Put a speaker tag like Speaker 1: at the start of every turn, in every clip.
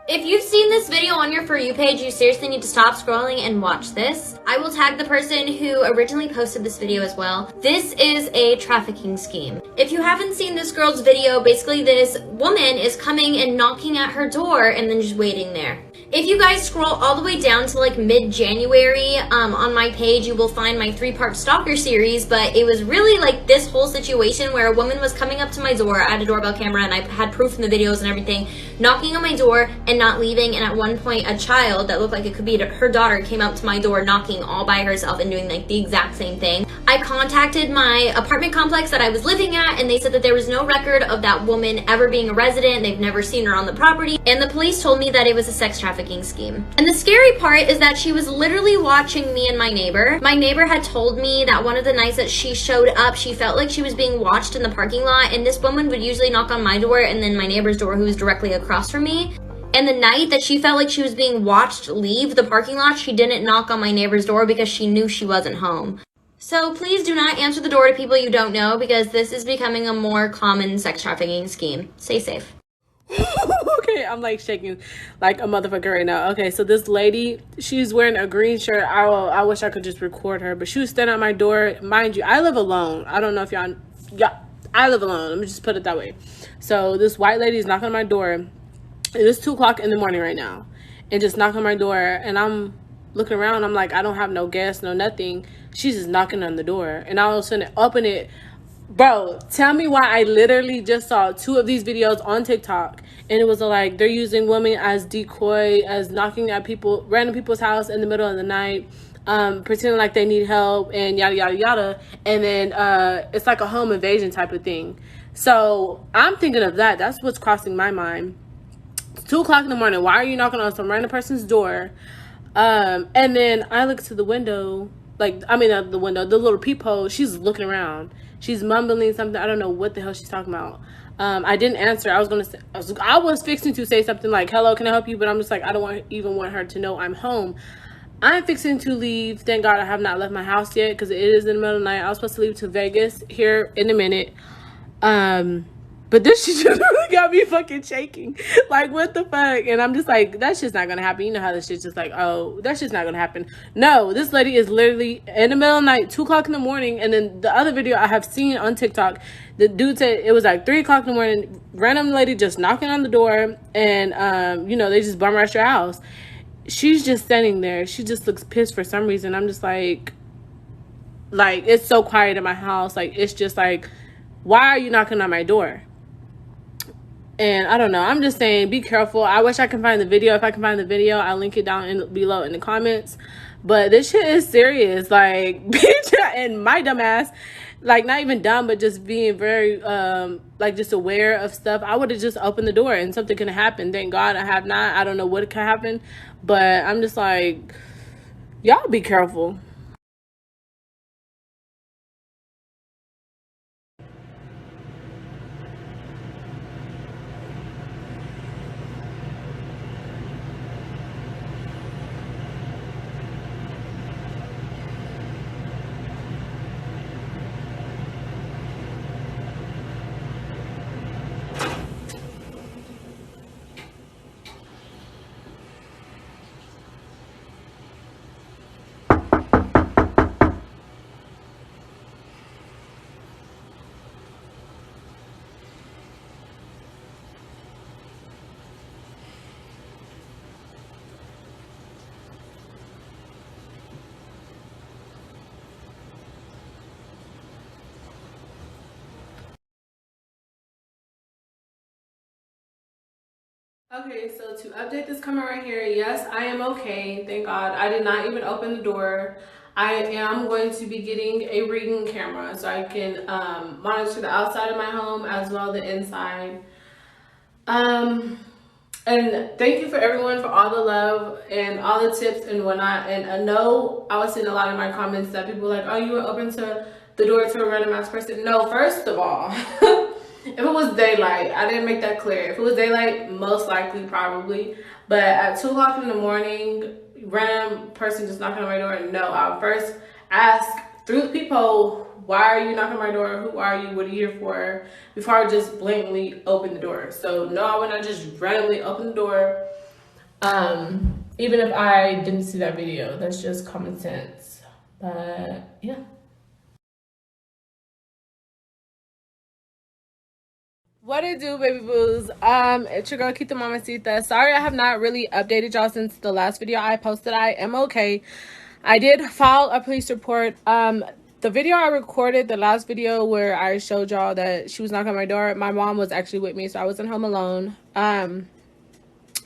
Speaker 1: If you've seen this video on your For You page, you seriously need to stop scrolling and watch this. I will tag the person who originally posted this video as well. This is a trafficking scheme. If you haven't seen this girl's video, basically this woman is coming and knocking at her door and then just waiting there. If you guys scroll all the way down to like mid-January on my page, you will find my 3-part stalker series, but it was really like this whole situation where a woman was coming up to my door. I had a doorbell camera and I had proof in the videos and everything, knocking on my door and not leaving. And at one point, a child that looked like it could be her daughter came up to my door knocking all by herself and doing like the exact same thing. I contacted my apartment complex that I was living at, and they said that there was no record of that woman ever being a resident. They've never seen her on the property, and the police told me that it was a sex trafficking scheme. And the scary part is that she was literally watching me and my neighbor. My neighbor had told me that one of the nights that she showed up, she felt like she was being watched in the parking lot, and this woman would usually knock on my door and then my neighbor's door, who was directly across from me. And the night that she felt like she was being watched leave the parking lot, she didn't knock on my neighbor's door because she knew she wasn't home. So please do not answer the door to people you don't know, because this is becoming a more common sex trafficking scheme. Stay safe.
Speaker 2: Okay, I'm like shaking like a motherfucker right now. Okay, so this lady, she's wearing a green shirt. I wish I could just record her, but she was standing at my door. Mind you, I live alone. I don't know if y'all, I live alone. Let me just put it that way. So this white lady is knocking on my door. It is 2 o'clock in the morning right now, and just knocking on my door, and I'm looking around. I'm like, I don't have no gas, no nothing. She's just knocking on the door, and all of a sudden open it. Bro, tell me why I literally just saw 2 of these videos on TikTok, and it was like they're using women as decoy, as knocking at people, random people's house in the middle of the night, pretending like they need help and yada yada yada. And then it's like a home invasion type of thing. So I'm thinking of that. That's what's crossing my mind. It's 2 o'clock in the morning. Why are you knocking on some random person's door? And then I look to the window, like, I mean, not the window, the little peephole. She's looking around. She's mumbling something. I don't know what the hell she's talking about. I didn't answer. I was fixing to say something like, hello, can I help you? But I'm just like, I don't even want her to know I'm home. I'm fixing to leave. Thank God I have not left my house yet, because it is in the middle of the night. I was supposed to leave to Vegas here in a minute. But this shit just really got me fucking shaking. Like, what the fuck? And I'm just like, that's just not gonna happen. You know how this shit's just like, oh, that's just not gonna happen. No, this lady is literally in the middle of the night, 2 o'clock in the morning. And then the other video I have seen on TikTok, the dude said it was like 3 o'clock in the morning, random lady just knocking on the door, and you know, they just bum rush your house. She's just standing there. She just looks pissed for some reason. I'm just like it's so quiet in my house. Like, it's just like, why are you knocking on my door? And I don't know. I'm just saying, be careful. I wish I can find the video. If I can find the video, I'll link it down below in the comments. But this shit is serious. Like, bitch, and my dumb ass, like, not even dumb, but just being very, like, just aware of stuff. I would have just opened the door and something could have happened. Thank God I have not. I don't know what could happen. But I'm just like, y'all be careful. Okay, so to update this camera right here, yes, I am okay. Thank God. I did not even open the door. I am going to be getting a Ring camera so I can monitor the outside of my home as well the inside. And thank you for everyone for all the love and all the tips and whatnot. And I know I was seeing a lot of my comments that people were like, oh, you were open to the door to a random ass person. No, first of all, if it was daylight, I didn't make that clear. If it was daylight, most likely, probably. But at 2 o'clock in the morning, random person just knocking on my door, no. I would first ask through the peephole, why are you knocking on my door? Who are you? What are you here for? Before I would just blatantly open the door. So no, I would not just randomly open the door. Even if I didn't see that video, that's just common sense. But yeah. What it do, baby boos? It's your girl Keita Mamacita. Sorry I have not really updated y'all since the last video I posted. I am okay. I did file a police report. The video I recorded, the last video where I showed y'all that she was knocking on my door, my mom was actually with me, so I wasn't home alone.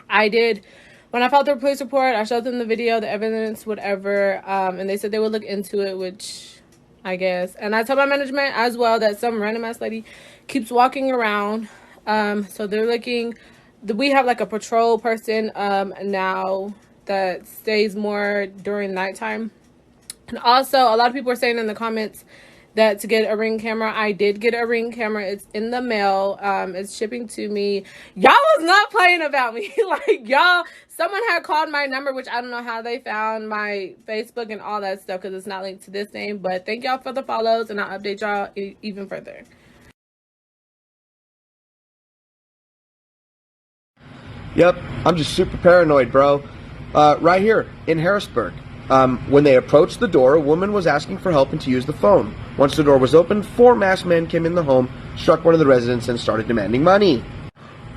Speaker 2: I did, when I filed the police report, I showed them the video, the evidence, whatever, and they said they would look into it, which I guess. And I told my management as well that some random ass lady keeps walking around. So they're looking, we have like a patrol person now that stays more during nighttime. And also, a lot of people are saying in the comments that to get a Ring camera, I did get a Ring camera. It's in the mail. It's shipping to me. Y'all was not playing about me. Like, y'all, someone had called my number, which I don't know how they found my Facebook and all that stuff because it's not linked to this name. But thank y'all for the follows, and I'll update y'all even further.
Speaker 3: Yep, I'm just super paranoid, bro. Right here in Harrisburg. When they approached the door, a woman was asking for help and to use the phone. Once the door was opened, 4 masked men came in the home, struck one of the residents, and started demanding money.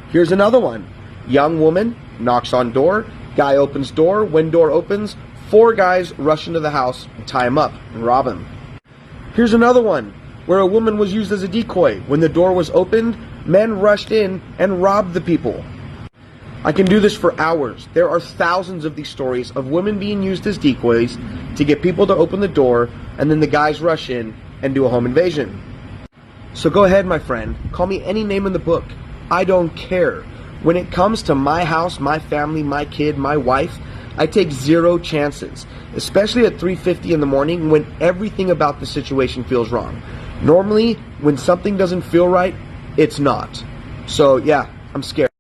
Speaker 3: Here's another one. Young woman knocks on door, guy opens door, when door opens, 4 guys rush into the house, tie him up, and rob him. Here's another one, where a woman was used as a decoy. When the door was opened, men rushed in and robbed the people. I can do this for hours. There are thousands of these stories of women being used as decoys to get people to open the door, and then the guys rush in and do a home invasion. So go ahead, my friend. Call me any name in the book. I don't care. When it comes to my house, my family, my kid, my wife, I take 0 chances, especially at 3:50 in the morning when everything about the situation feels wrong. Normally, when something doesn't feel right, it's not. So yeah, I'm scared.